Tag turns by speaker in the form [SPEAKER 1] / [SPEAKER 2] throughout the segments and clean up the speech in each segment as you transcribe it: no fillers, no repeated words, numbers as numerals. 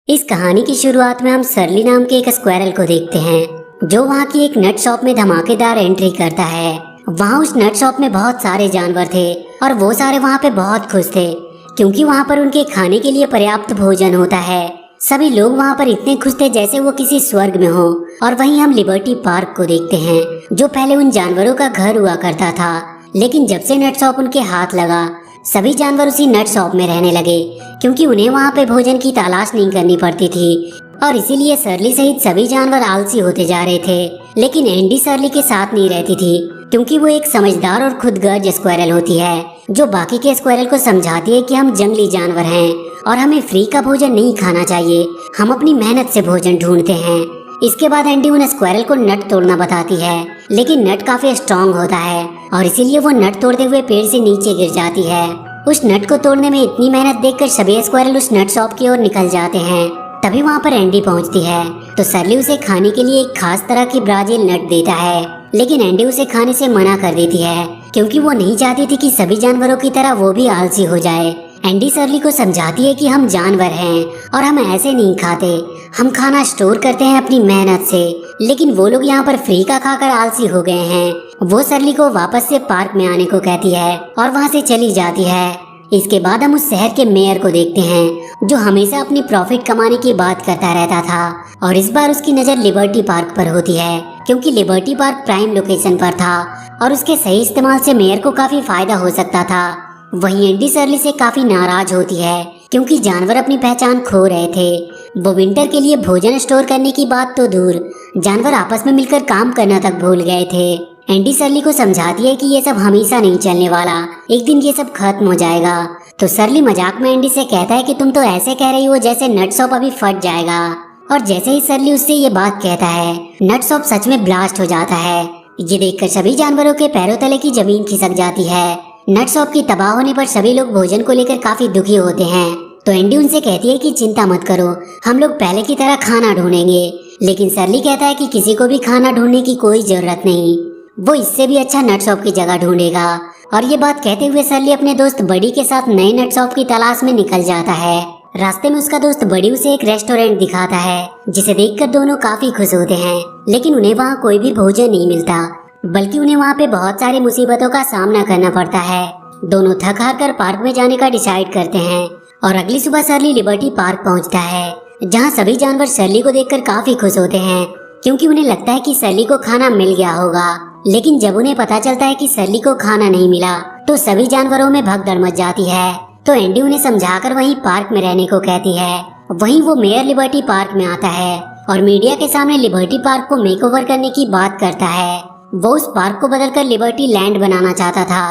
[SPEAKER 1] इस कहानी की शुरुआत में हम सरली नाम के एक स्क्वायरल को देखते हैं जो वहाँ की एक नट शॉप में धमाकेदार एंट्री करता है। वहाँ उस नट शॉप में बहुत सारे जानवर थे और वो सारे वहाँ पे बहुत खुश थे क्योंकि वहाँ पर उनके खाने के लिए पर्याप्त भोजन होता है। सभी लोग वहाँ पर इतने खुश थे जैसे वो किसी स्वर्ग में हो। और वहीं हम लिबर्टी पार्क को देखते हैं जो पहले उन जानवरों का घर हुआ करता था, लेकिन जब से नट शॉप उनके हाथ लगा सभी जानवर उसी नट शॉप में रहने लगे क्योंकि उन्हें वहाँ पे भोजन की तलाश नहीं करनी पड़ती थी और इसीलिए सरली सहित सभी जानवर आलसी होते जा रहे थे। लेकिन एंडी सरली के साथ नहीं रहती थी क्योंकि वो एक समझदार और खुदगर्ज स्क्वायरल होती है जो बाकी के स्क्वायरल को समझाती है कि हम जंगली जानवर हैं और हमें फ्री का भोजन नहीं खाना चाहिए, हम अपनी मेहनत से भोजन ढूंढते हैं। इसके बाद एंडी उन स्क्वायरल को नट तोड़ना बताती है, लेकिन नट काफी स्ट्रॉन्ग होता है और इसीलिए वो नट तोड़ते हुए पेड़ से नीचे गिर जाती है। उस नट को तोड़ने में इतनी मेहनत देखकर सभी स्क्वायरल उस नट शॉप की ओर निकल जाते हैं। तभी वहाँ पर एंडी पहुँचती है तो सरली उसे खाने के लिए एक खास तरह की ब्राजील नट देता है, लेकिन एंडी उसे खाने से मना कर देती है क्योंकि वो नहीं चाहती थी कि सभी जानवरों की तरह वो भी आलसी हो जाए। एंडी सरली को समझाती है कि हम जानवर हैं और हम ऐसे नहीं खाते, हम खाना स्टोर करते हैं अपनी मेहनत से, लेकिन वो लोग यहाँ पर फ्री का खाकर आलसी हो गए हैं। वो सरली को वापस से पार्क में आने को कहती है और वहाँ से चली जाती है। इसके बाद हम उस शहर के मेयर को देखते हैं जो हमेशा अपनी प्रॉफिट कमाने की बात करता रहता था और इस बार उसकी नज़र लिबर्टी पार्क पर होती है क्योंकि लिबर्टी पार्क प्राइम लोकेशन पर था और उसके सही इस्तेमाल से मेयर को काफी फायदा हो सकता था। वहीं एंडी सरली से काफी नाराज होती है क्योंकि जानवर अपनी पहचान खो रहे थे। वो विंटर के लिए भोजन स्टोर करने की बात तो दूर, जानवर आपस में मिलकर काम करना तक भूल गए थे। एंडी सरली को समझाती है कि ये सब हमेशा नहीं चलने वाला, एक दिन ये सब खत्म हो जाएगा। तो सरली मजाक में एंडी से कहता है कि तुम तो ऐसे कह रही हो जैसे नट शॉप अभी फट जाएगा। और जैसे ही सरली उससे ये बात कहता है नट शॉप सच में ब्लास्ट हो जाता है। ये देखकर सभी जानवरों के पैरों तले की जमीन खिसक जाती है। नट शॉप की तबाह होने पर सभी लोग भोजन को लेकर काफी दुखी होते हैं। तो एंडी उनसे कहती है कि चिंता मत करो, हम लोग पहले की तरह खाना ढूंढेंगे। लेकिन सरली कहता है कि किसी को भी खाना ढूंढने की कोई जरूरत नहीं, वो इससे भी अच्छा नट शॉप की जगह ढूंढेगा। और ये बात कहते हुए सरली अपने दोस्त बडी के साथ नए नट शॉप की तलाश में निकल जाता है। रास्ते में उसका दोस्त बडी उसे एक रेस्टोरेंट दिखाता है जिसे देखकर दोनों काफी खुश होते हैं, लेकिन उन्हें वहाँ कोई भी भोजन नहीं मिलता, बल्कि उन्हें वहाँ पे बहुत सारी मुसीबतों का सामना करना पड़ता है। दोनों थक हार कर पार्क में जाने का डिसाइड करते हैं और अगली सुबह सरली लिबर्टी पार्क पहुँचता है जहाँ सभी जानवर सरली को देखकर काफी खुश होते हैं क्योंकि उन्हें लगता है कि सरली को खाना मिल गया होगा। लेकिन जब उन्हें पता चलता है कि सरली को खाना नहीं मिला तो सभी जानवरों में भगदड़ मच जाती है। तो एंडी उन्हें समझाकर वहीं पार्क में रहने को कहती है। वहीं वो मेयर लिबर्टी पार्क में आता है और मीडिया के सामने लिबर्टी पार्क को मेकओवर करने की बात करता है। वो उस पार्क को बदलकर लिबर्टी लैंड बनाना चाहता था।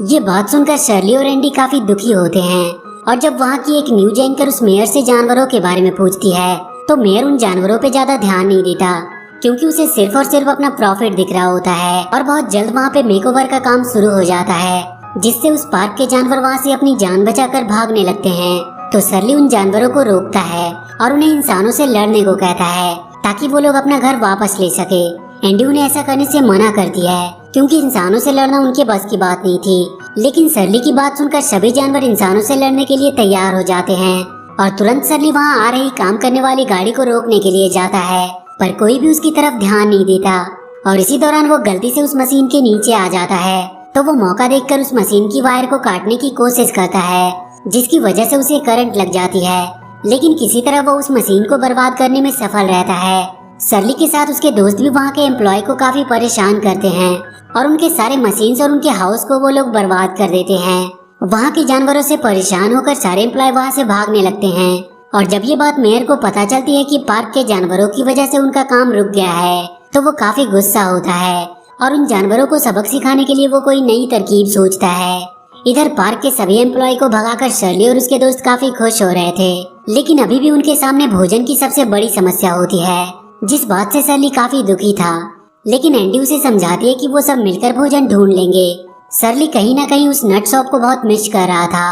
[SPEAKER 1] ये बात सुनकर सरली और एंडी काफी दुखी होते हैं और जब वहाँ की एक न्यूज एंकर उस मेयर से जानवरों के बारे में पूछती है तो मेयर उन जानवरों पे ज्यादा ध्यान नहीं देता क्योंकि उसे सिर्फ और सिर्फ अपना प्रॉफिट दिख रहा होता है। और बहुत जल्द वहाँ पे मेकओवर का काम शुरू हो जाता है जिससे उस पार्क के जानवर वहाँ से अपनी जान बचाकर भागने लगते हैं। तो सरली उन जानवरों को रोकता है और उन्हें इंसानों से लड़ने को कहता है ताकि वो लोग अपना घर वापस ले सके। एंडी उन्हें ऐसा करने से मना करती है क्योंकि इंसानों से लड़ना उनके बस की बात नहीं थी। लेकिन सरली की बात सुनकर सभी जानवर इंसानों से लड़ने के लिए तैयार हो जाते हैं और तुरंत सरली वहाँ आ रही काम करने वाली गाड़ी को रोकने के लिए जाता है, पर कोई भी उसकी तरफ ध्यान नहीं देता। और इसी दौरान वो गलती से उस मशीन के नीचे आ जाता है तो वो मौका देखकर उस मशीन की वायर को काटने की कोशिश करता है जिसकी वजह से उसे करंट लग जाती है, लेकिन किसी तरह वो उस मशीन को बर्बाद करने में सफल रहता है। सरली के साथ उसके दोस्त भी वहाँ के एम्प्लॉय को काफी परेशान करते हैं और उनके सारे मशीन्स और उनके हाउस को वो लोग बर्बाद कर देते हैं। वहाँ के जानवरों से परेशान होकर सारे एम्प्लॉय वहाँ से भागने लगते हैं और जब ये बात मेयर को पता चलती है कि पार्क के जानवरों की वजह से उनका काम रुक गया है तो वो काफी गुस्सा होता है और उन जानवरों को सबक सिखाने के लिए वो कोई नई तरकीब सोचता है। इधर पार्क के सभी एम्प्लॉय को भगाकर सरली और उसके दोस्त काफी खुश हो रहे थे, लेकिन अभी भी उनके सामने भोजन की सबसे बड़ी समस्या होती है जिस बात से सरली काफी दुखी था। लेकिन एंडी उसे समझाती है कि वो सब मिलकर भोजन ढूंढ लेंगे। सरली कहीं ना कहीं उस नट शॉप को बहुत मिस कर रहा था।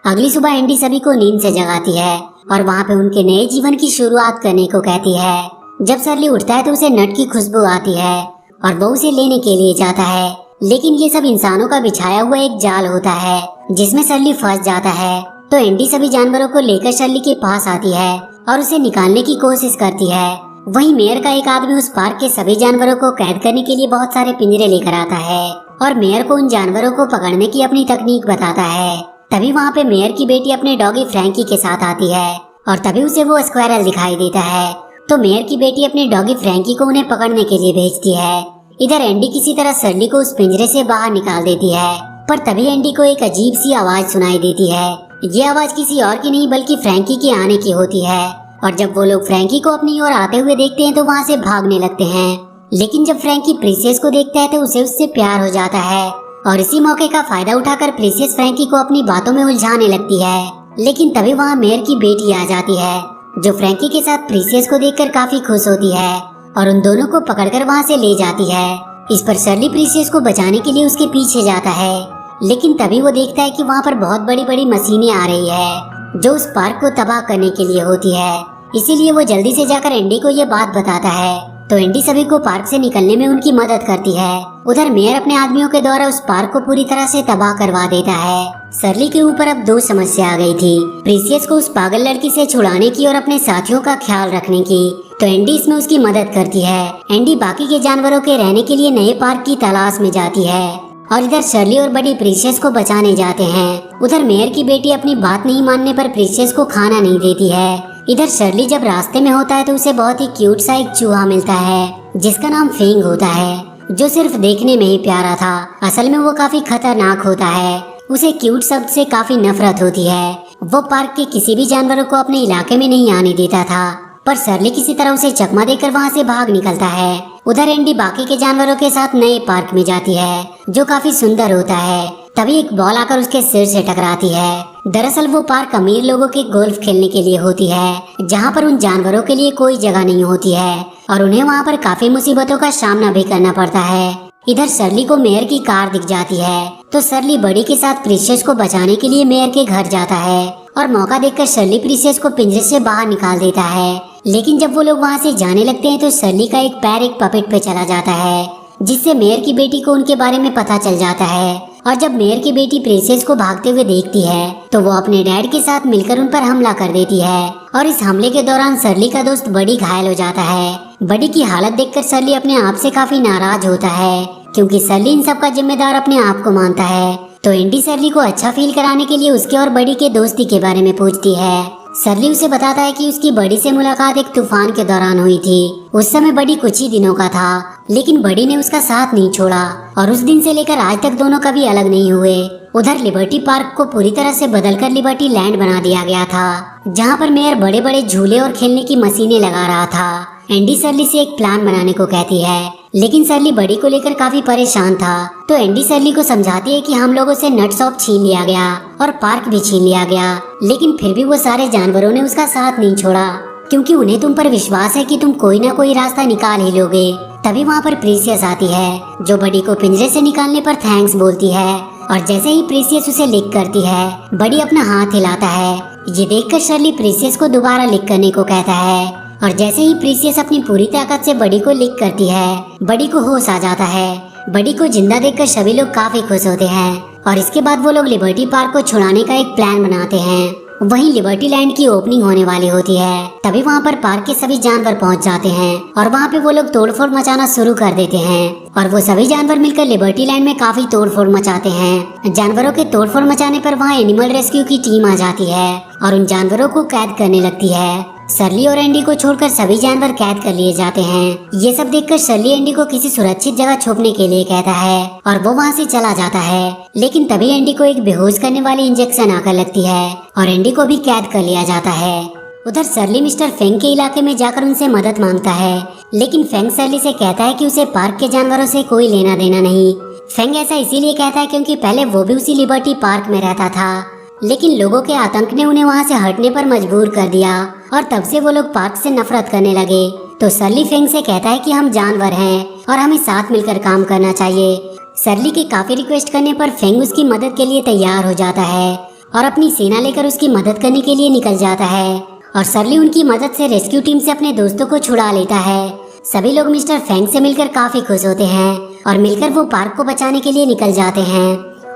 [SPEAKER 1] अगली सुबह एंडी सभी को नींद से जगाती है और वहाँ पे उनके नए जीवन की शुरुआत करने को कहती है। जब सरली उठता है तो उसे नट की खुशबू आती है और वो उसे लेने के लिए जाता है, लेकिन ये सब इंसानों का बिछाया हुआ एक जाल होता है जिसमें सरली फंस जाता है। तो एंडी सभी जानवरों को लेकर सरली के पास आती है और उसे निकालने की कोशिश करती है। वहीं मेयर का एक आदमी उस पार्क के सभी जानवरों को कैद करने के लिए बहुत सारे पिंजरे लेकर आता है और मेयर को उन जानवरों को पकड़ने की अपनी तकनीक बताता है। तभी वहाँ पे मेयर की बेटी अपने डॉगी फ्रैंकी के साथ आती है और तभी उसे वो स्क्वायरल दिखाई देता है। तो मेयर की बेटी अपने डॉगी फ्रैंकी को उन्हें पकड़ने के लिए भेजती है। इधर एंडी किसी तरह सरली को उस पिंजरे से बाहर निकाल देती है, पर तभी एंडी को एक अजीब सी आवाज सुनाई देती है। ये आवाज किसी और की नहीं बल्कि फ्रैंकी के आने की होती है। और जब वो लोग फ्रैंकी को अपनी ओर आते हुए देखते हैं तो वहाँ से भागने लगते हैं। लेकिन जब फ्रैंकी प्रीसियस को देखता है तो उसे उससे प्यार हो जाता है और इसी मौके का फायदा उठाकर प्रीसियस फ्रैंकी को अपनी बातों में उलझाने लगती है। लेकिन तभी वहाँ मेयर की बेटी आ जाती है जो फ्रैंकी के साथ प्रीसियस को देखकर काफी खुश होती है और उन दोनों को पकड़कर वहाँ से ले जाती है। इस पर शर्ली प्रीसियस को बचाने के लिए उसके पीछे जाता है, लेकिन तभी वो देखता है कि वहाँ पर बहुत बड़ी बड़ी मशीनें आ रही है जो उस पार्क को तबाह करने के लिए होती है। इसीलिए वो जल्दी से जाकर एंडी को ये बात बताता है। तो एंडी सभी को पार्क से निकलने में उनकी मदद करती है। उधर मेयर अपने आदमियों के द्वारा उस पार्क को पूरी तरह से तबाह करवा देता है। सरली के ऊपर अब दो समस्या आ गई थी, प्रीसियस को उस पागल लड़की से छुड़ाने की और अपने साथियों का ख्याल रखने की। तो एंडी इसमें उसकी मदद करती है। एंडी बाकी के जानवरों के रहने के लिए नए पार्क की तलाश में जाती है और इधर शर्ली और बड़ी प्रीसियस को बचाने जाते हैं। उधर मेयर की बेटी अपनी बात नहीं मानने पर प्रीसियस को खाना नहीं देती है। इधर शर्ली जब रास्ते में होता है तो उसे बहुत ही क्यूट सा एक चूहा मिलता है जिसका नाम फेंग होता है, जो सिर्फ देखने में ही प्यारा था। असल में वो काफी खतरनाक होता है। उसे क्यूट शब्द से काफी नफरत होती है। वो पार्क के किसी भी जानवरों को अपने इलाके में नहीं आने देता था, पर शर्ली किसी तरह उसे चकमा देकर वहाँ से भाग निकलता है। उधर एंडी बाकी के जानवरों के साथ नए पार्क में जाती है जो काफी सुंदर होता है। तभी एक बॉल आकर उसके सिर से टकराती है। दरअसल वो पार्क अमीर लोगों के गोल्फ खेलने के लिए होती है, जहाँ पर उन जानवरों के लिए कोई जगह नहीं होती है और उन्हें वहाँ पर काफी मुसीबतों का सामना भी करना पड़ता है। इधर शर्ली को मेयर की कार दिख जाती है तो शर्ली बड़ी के साथ प्रीसियस को बचाने के लिए मेयर के घर जाता है और मौका देखकर शर्ली प्रीसियस को पिंजरे से बाहर निकाल देता है। लेकिन जब वो लोग वहाँ से जाने लगते हैं तो शर्ली का एक पैर एक पपेट पे चला जाता है, जिससे मेयर की बेटी को उनके बारे में पता चल जाता है। और जब मेयर की बेटी प्रीसियस को भागते हुए देखती है तो वो अपने डैड के साथ मिलकर उन पर हमला कर देती है और इस हमले के दौरान शर्ली का दोस्त बडी घायल हो जाता है। बडी की हालत देखकर शर्ली अपने आप से काफी नाराज होता है क्योंकि शर्ली इन सब का जिम्मेदार अपने आप को मानता है। तो एंडी शर्ली को अच्छा फील कराने के लिए उसके और बडी के दोस्ती के बारे में पूछती है। शर्ली उसे बताता है कि उसकी बडी से मुलाकात एक तूफान के दौरान हुई थी। उस समय बडी कुछ ही दिनों का था, लेकिन बडी ने उसका साथ नहीं छोड़ा और उस दिन से लेकर आज तक दोनों कभी अलग नहीं हुए। उधर लिबर्टी पार्क को पूरी तरह से बदलकर लिबर्टी लैंड बना दिया गया था, जहाँ पर मेयर बड़े बड़े झूले और खेलने की मशीनें लगा रहा था। एंडी शर्ली से एक प्लान बनाने को कहती है, लेकिन शर्ली बडी को लेकर काफी परेशान था। तो एंडी शर्ली को समझाती है कि हम लोगों से नट शॉप छीन लिया गया और पार्क भी छीन लिया गया, लेकिन फिर भी वो सारे जानवरों ने उसका साथ नहीं छोड़ा क्योंकि उन्हें तुम पर विश्वास है कि तुम कोई ना कोई रास्ता निकाल ही लोगे। तभी वहाँ पर प्रीसियस आती है जो बडी को पिंजरे से निकालने पर थैंक्स बोलती है और जैसे ही प्रीसियस उसे लिक करती है बडी अपना हाथ हिलाता है। ये देखकर शर्ली प्रीसियस को दोबारा लिक करने को कहता है और जैसे ही प्रीसियस अपनी पूरी ताकत से बडी को लिक करती है बडी को होश आ जाता है। बडी को जिंदा देखकर सभी लोग काफी खुश होते हैं और इसके बाद वो लोग लिबर्टी पार्क को छुड़ाने का एक प्लान बनाते हैं। वहीं लिबर्टी लैंड की ओपनिंग होने वाली होती है। तभी वहाँ पर पार्क के सभी जानवर पहुँच जाते हैं और वहाँ पे वो लोग तोड़फोड़ मचाना शुरू कर देते हैं और वो सभी जानवर मिलकर लिबर्टी लैंड में काफी तोड़फोड़ मचाते हैं। जानवरों के तोड़फोड़ मचाने पर वहाँ एनिमल रेस्क्यू की टीम आ जाती है और उन जानवरों को कैद करने लगती है। शर्ली और एंडी को छोड़कर सभी जानवर कैद कर लिए जाते हैं। ये सब देखकर शर्ली एंडी को किसी सुरक्षित जगह छुपने के लिए कहता है और वो वहाँ से चला जाता है। लेकिन तभी एंडी को एक बेहोश करने वाली इंजेक्शन आकर लगती है और एंडी को भी कैद कर लिया जाता है। उधर शर्ली मिस्टर फेंग के इलाके में जाकर उनसे मदद मांगता है, लेकिन फेंग शर्ली से कहता है कि उसे पार्क के जानवरों से कोई लेना देना नहीं। फेंग ऐसा इसीलिए कहता है क्योंकि पहले वो भी उसी लिबर्टी पार्क में रहता था, लेकिन लोगों के आतंक ने उन्हें वहाँ से हटने पर मजबूर कर दिया और तब से वो लोग पार्क से नफरत करने लगे। तो शर्ली फेंग से कहता है कि हम जानवर हैं और हमें साथ मिलकर काम करना चाहिए। शर्ली के काफी रिक्वेस्ट करने पर फेंग उसकी मदद के लिए तैयार हो जाता है और अपनी सेना लेकर उसकी मदद करने के लिए निकल जाता है और शर्ली उनकी मदद से रेस्क्यू टीम से अपने दोस्तों को छुड़ा लेता है। सभी लोग मिस्टर फेंग से मिलकर काफी खुश होते हैं और मिलकर वो पार्क को बचाने के लिए निकल जाते हैं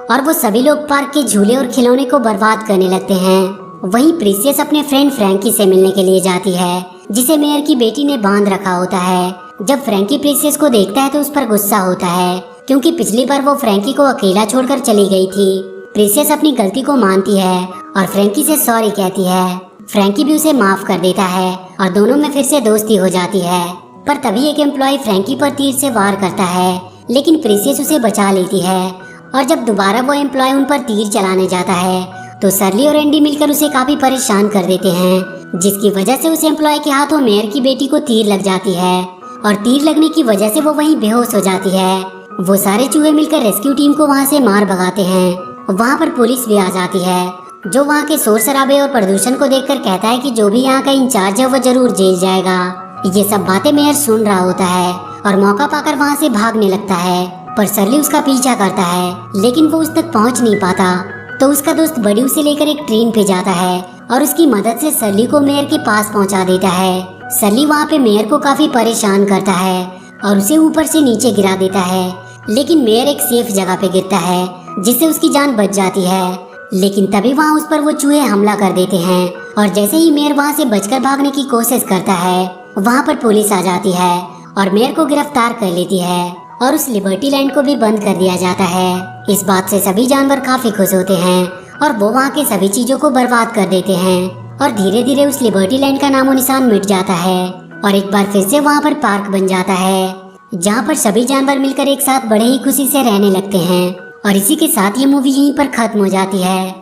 [SPEAKER 1] और वो सभी लोग पार्क के झूले और खिलौने को बर्बाद करने लगते हैं। वहीं प्रिंसेस अपने फ्रेंड फ्रैंकी से मिलने के लिए जाती है, जिसे मेयर की बेटी ने बांध रखा होता है। जब फ्रैंकी प्रिंसेस को देखता है तो उस पर गुस्सा होता है, क्योंकि पिछली बार वो फ्रैंकी को अकेला छोड़कर चली गई थी। प्रिंसेस अपनी गलती को मानती है और फ्रैंकी से सॉरी कहती है। फ्रैंकी भी उसे माफ कर देता है और दोनों में फिर से दोस्ती हो जाती है। पर तभी एक एम्प्लॉय फ्रैंकी पर तीर से वार करता है, लेकिन प्रिंसेस उसे बचा लेती है। और जब दोबारा वो एम्प्लॉय उन पर तीर चलाने जाता है तो सरली और एंडी मिलकर उसे काफी परेशान कर देते हैं, जिसकी वजह से उस एम्प्लॉय के हाथों मेयर की बेटी को तीर लग जाती है और तीर लगने की वजह से वो वहीं बेहोश हो जाती है। वो सारे चूहे मिलकर रेस्क्यू टीम को वहाँ से मार भगाते हैं। वहाँ पर पुलिस भी आ जाती है, जो वहाँ के शोर शराबे और प्रदूषण को देखकर कहता है कि जो भी यहाँ का इंचार्ज है वो जरूर जेल जाएगा। ये सब बातें मेयर सुन रहा होता है और मौका पाकर वहाँ से भागने लगता है, पर सरली उसका पीछा करता है, लेकिन वो उस तक पहुँच नहीं पाता। तो उसका दोस्त बड़ी उसे लेकर एक ट्रेन पे जाता है और उसकी मदद से सरली को मेयर के पास पहुँचा देता है। सरली वहाँ पे मेयर को काफी परेशान करता है और उसे ऊपर से नीचे गिरा देता है, लेकिन मेयर एक सेफ जगह पे गिरता है, जिससे उसकी जान बच जाती है। लेकिन तभी वहाँ उस पर वो चूहे हमला कर देते हैं और जैसे ही मेयर वहाँ से बचकर भागने की कोशिश करता है, वहाँ पर पुलिस आ जाती है और मेयर को गिरफ्तार कर लेती है और उस लिबर्टी लैंड को भी बंद कर दिया जाता है। इस बात से सभी जानवर काफी खुश होते हैं और वो वहाँ के सभी चीजों को बर्बाद कर देते हैं और धीरे धीरे उस लिबर्टी लैंड का नामो निशान मिट जाता है और एक बार फिर से वहाँ पर पार्क बन जाता है, जहाँ पर सभी जानवर मिलकर एक साथ बड़े ही खुशी से रहने लगते हैं। और इसी के साथ ये मूवी यहीं पर खत्म हो जाती है।